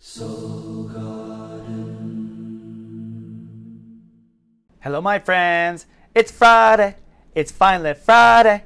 Hello, my friends. It's Friday. It's finally Friday.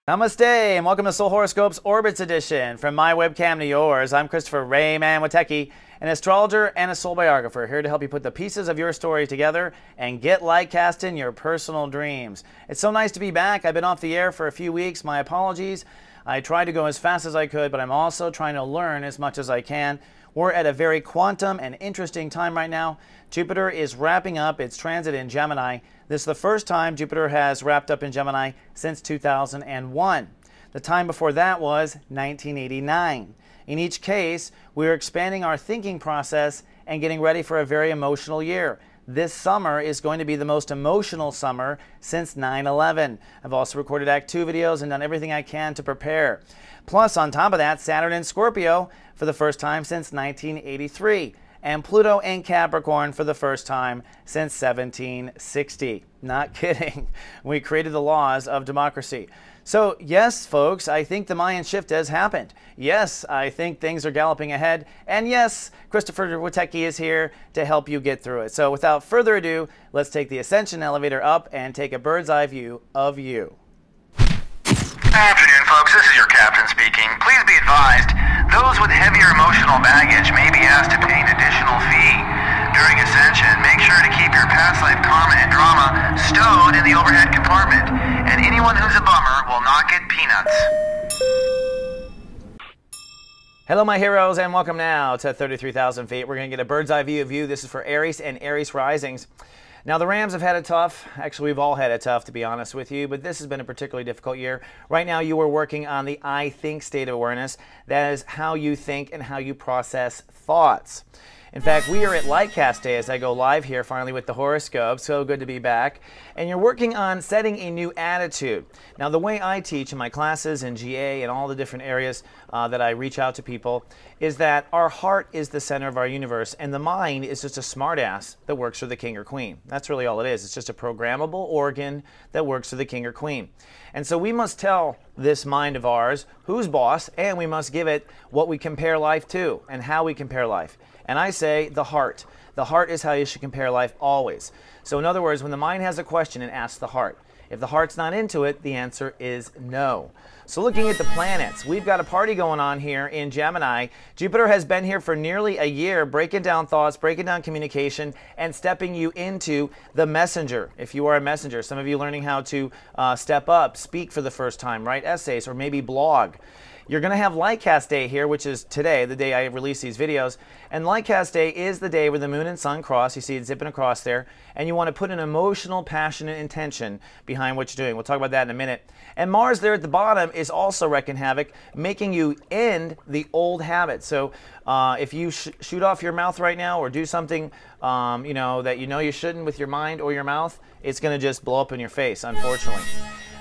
Namaste and welcome to Soul Horoscopes Orbits Edition. From my webcam to yours, I'm Christopher Rayman Witecki, an astrologer and a soul biographer, here to help you put the pieces of your story together and get light cast in your personal dreams. It's so nice to be back. I've been off the air for a few weeks. My apologies. I tried to go as fast as I could, but I'm also trying to learn as much as I can. We're at a very quantum and interesting time right now. Jupiter is wrapping up its transit in Gemini. This is the first time Jupiter has wrapped up in Gemini since 2001. The time before that was 1989. In each case, we're expanding our thinking process and getting ready for a very emotional year. This summer is going to be the most emotional summer since 9/11. I've also recorded Act 2 videos and done everything I can to prepare. Plus, on top of that, Saturn in Scorpio for the first time since 1983. And Pluto in Capricorn for the first time since 1760. Not kidding. We created the laws of democracy. So yes, folks, I think the Mayan shift has happened. Yes, I think things are galloping ahead. And yes, Christopher Witecki is here to help you get through it. So without further ado, let's take the Ascension elevator up and take a bird's eye view of you. Afternoon, folks. This is your captain speaking. Please be advised, those with heavier emotional baggage may be asked to pay an additional fee. During Ascension, make sure to keep your past life karma and drama stowed in the overhead compartment, and anyone who's a bummer will not get peanuts. Hello, my heroes, and welcome now to 33,000 feet. We're going to get a bird's eye view of you. This is for Aries and Aries risings. Now, the Rams have had it tough. Actually, we've all had it tough, to be honest with you, but this has been a particularly difficult year. Right now, you are working on the I think state of awareness. That is how you think and how you process thoughts. In fact, we are at Lightcast Day as I go live here finally with the horoscopes. So good to be back. And you're working on setting a new attitude. Now, the way I teach in my classes and GA and all the different areas that I reach out to people is that our heart is the center of our universe and the mind is just a smartass that works for the king or queen. That's really all it is. It's just a programmable organ that works for the king or queen. And so we must tell this mind of ours who's boss, and we must give it what we compare life to and how we compare life. And I say the heart. The heart is how you should compare life always. So in other words, when the mind has a question, it asks the heart. If the heart's not into it, the answer is no. So looking at the planets, we've got a party going on here in Gemini. Jupiter has been here for nearly a year, breaking down thoughts, breaking down communication, and stepping you into the messenger. If you are a messenger, some of you learning how to step up, speak for the first time, write essays, or maybe blog. You're going to have Lightcast Day here, which is today, the day I release these videos. And Lightcast Day is the day where the moon and sun cross. You see it zipping across there. And you want to put an emotional, passionate intention behind what you're doing. We'll talk about that in a minute. And Mars there at the bottom is also wreaking havoc, making you end the old habits. So if you shoot off your mouth right now or do something that you know you shouldn't with your mind or your mouth, it's going to just blow up in your face, unfortunately.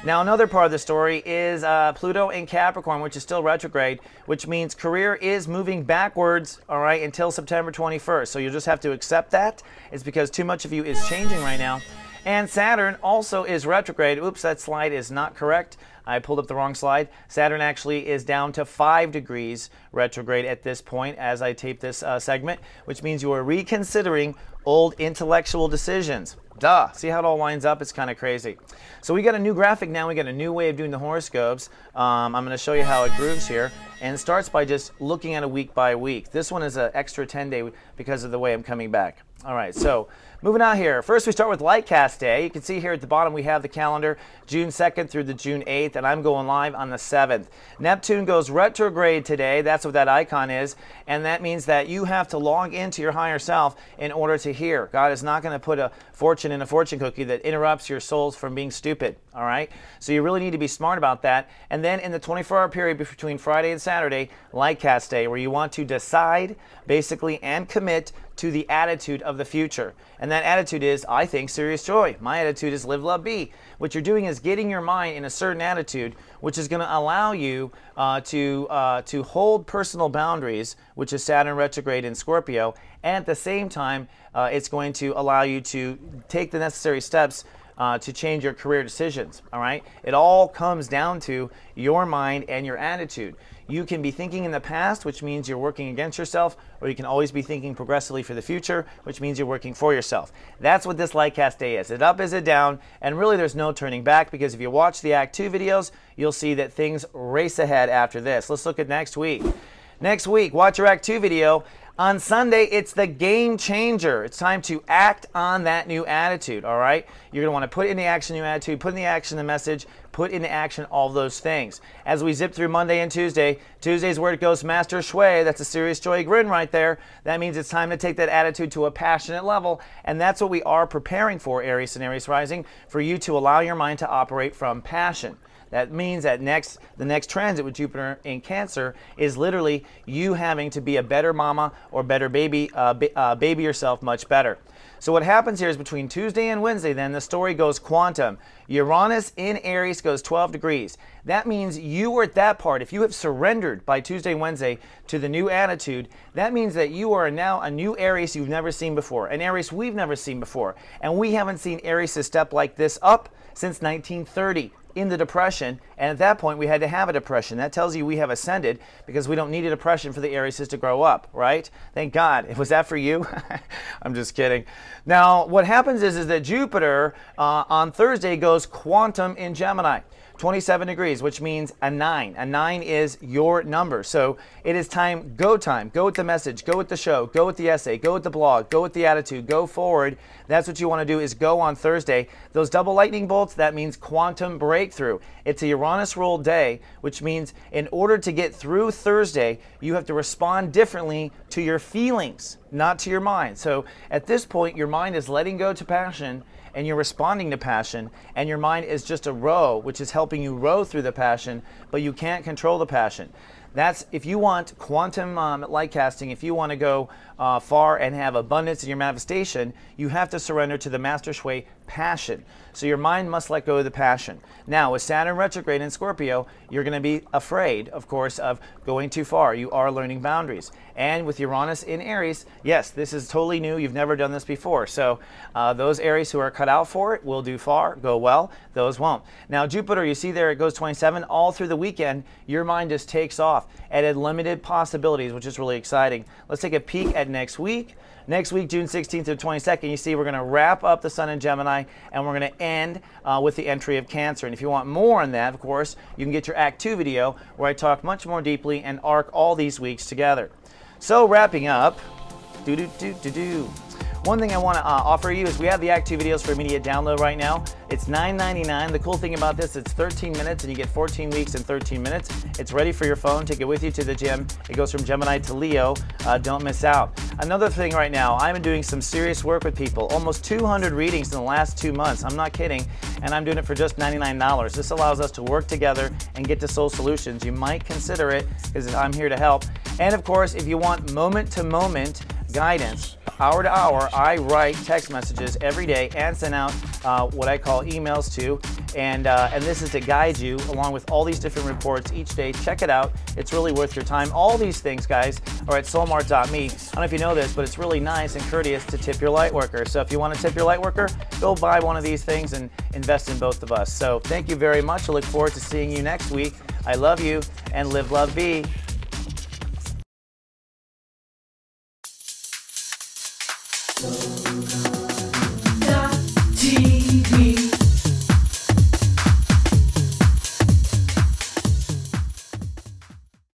Now, another part of the story is Pluto in Capricorn, which is still retrograde, which means career is moving backwards, all right, until September 21st. So you'll just have to accept that. It's because too much of you is changing right now. And Saturn also is retrograde. Oops, that slide is not correct. I pulled up the wrong slide. Saturn actually is down to 5 degrees retrograde at this point as I tape this segment, which means you are reconsidering old intellectual decisions. Duh. See how it all lines up? It's kind of crazy. So we got a new graphic now. We got a new way of doing the horoscopes. I'm going to show you how it grooves here. And it starts by just looking at a week by week. This one is an extra 10-day because of the way I'm coming back. All right, so moving on here. First, we start with Lightcast Day. You can see here at the bottom we have the calendar, June 2nd through the June 8th, and I'm going live on the 7th. Neptune goes retrograde today. That's what that icon is, and that means that you have to log into your higher self in order to hear. God is not going to put a fortune in a fortune cookie that interrupts your souls from being stupid, all right? So you really need to be smart about that. And then in the 24-hour period between Friday and Saturday, Lightcast Day, where you want to decide, basically, and commit to the attitude of the future. And that attitude is, I think, serious joy. My attitude is live, love, be. What you're doing is getting your mind in a certain attitude, which is going to allow you to hold personal boundaries, which is Saturn retrograde in Scorpio. And at the same time, it's going to allow you to take the necessary steps to change your career decisions, all right? It all comes down to your mind and your attitude. You can be thinking in the past, which means you're working against yourself, or you can always be thinking progressively for the future, which means you're working for yourself. That's what this Lightcast Day is. Is it up, is it down? And really there's no turning back, because if you watch the Act 2 videos, you'll see that things race ahead after this. Let's look at next week. Next week, watch your Act 2 video. On Sunday, it's the game changer. It's time to act on that new attitude, all right? You're going to want to put into action new attitude, put into action the message, put into action all those things. As we zip through Monday and Tuesday, Tuesday's where it goes master shui. That's a serious joy grin right there. That means it's time to take that attitude to a passionate level, and that's what we are preparing for, Aries and Aries rising, for you to allow your mind to operate from passion. That means that the next transit with Jupiter in Cancer is literally you having to be a better mama or better baby, baby yourself much better. So what happens here is between Tuesday and Wednesday, then the story goes quantum. Uranus in Aries goes 12 degrees. That means you were at that part. If you have surrendered by Tuesday, Wednesday to the new attitude, that means that you are now a new Aries you've never seen before, an Aries we've never seen before. And we haven't seen Aries step like this up since 1930. In the Depression, and at that point we had to have a depression. That tells you we have ascended, because we don't need a depression for the Aries to grow up, right? Thank God. Was that for you? I'm just kidding. Now, what happens is that Jupiter on Thursday goes quantum in Gemini. 27 degrees, which means a 9. A 9 is your number. So it is time. Go with the message, go with the show, go with the essay, go with the blog, go with the attitude, go forward. That's what you want to do, is go on Thursday. Those double lightning bolts, that means quantum breakthrough. It's a Uranus ruled day, which means in order to get through Thursday, you have to respond differently to your feelings, not to your mind. So at this point, your mind is letting go to passion, and you're responding to passion, and your mind is just a row, which is helping you row through the passion, but you can't control the passion. That's if you want quantum light casting, if you want to go far and have abundance in your manifestation, you have to surrender to the master shui passion. So your mind must let go of the passion. Now, with Saturn retrograde in Scorpio, you're going to be afraid, of course, of going too far. You are learning boundaries. And with Uranus in Aries, yes, this is totally new. You've never done this before. So those Aries who are cut out for it will do far, go well. Those won't. Now, Jupiter, you see there, it goes 27. All through the weekend, your mind just takes off at unlimited possibilities, which is really exciting. Let's take a peek at next week. Next week, June 16th to 22nd, you see we're going to wrap up the Sun in Gemini, and we're going to end with the entry of Cancer. And if you want more on that, of course, you can get your Act 2 video where I talk much more deeply and arc all these weeks together. So wrapping up, one thing I want to offer you is we have the Act 2 videos for immediate download right now. It's $9.99. The cool thing about this, it's 13 minutes and you get 14 weeks in 13 minutes. It's ready for your phone. Take it with you to the gym. It goes from Gemini to Leo. Don't miss out. Another thing right now, I've been doing some serious work with people. Almost 200 readings in the last 2 months. I'm not kidding. And I'm doing it for just $99. This allows us to work together and get to soul solutions. You might consider it because I'm here to help. And of course, if you want moment-to-moment guidance, hour to hour, I write text messages every day and send out what I call emails to, and this is to guide you along with all these different reports each day. Check it out. It's really worth your time. All these things, guys, are at soulmart.me. I don't know if you know this, but it's really nice and courteous to tip your light worker. So if you want to tip your light worker, go buy one of these things and invest in both of us. So thank you very much. I look forward to seeing you next week. I love you, and live, love, be.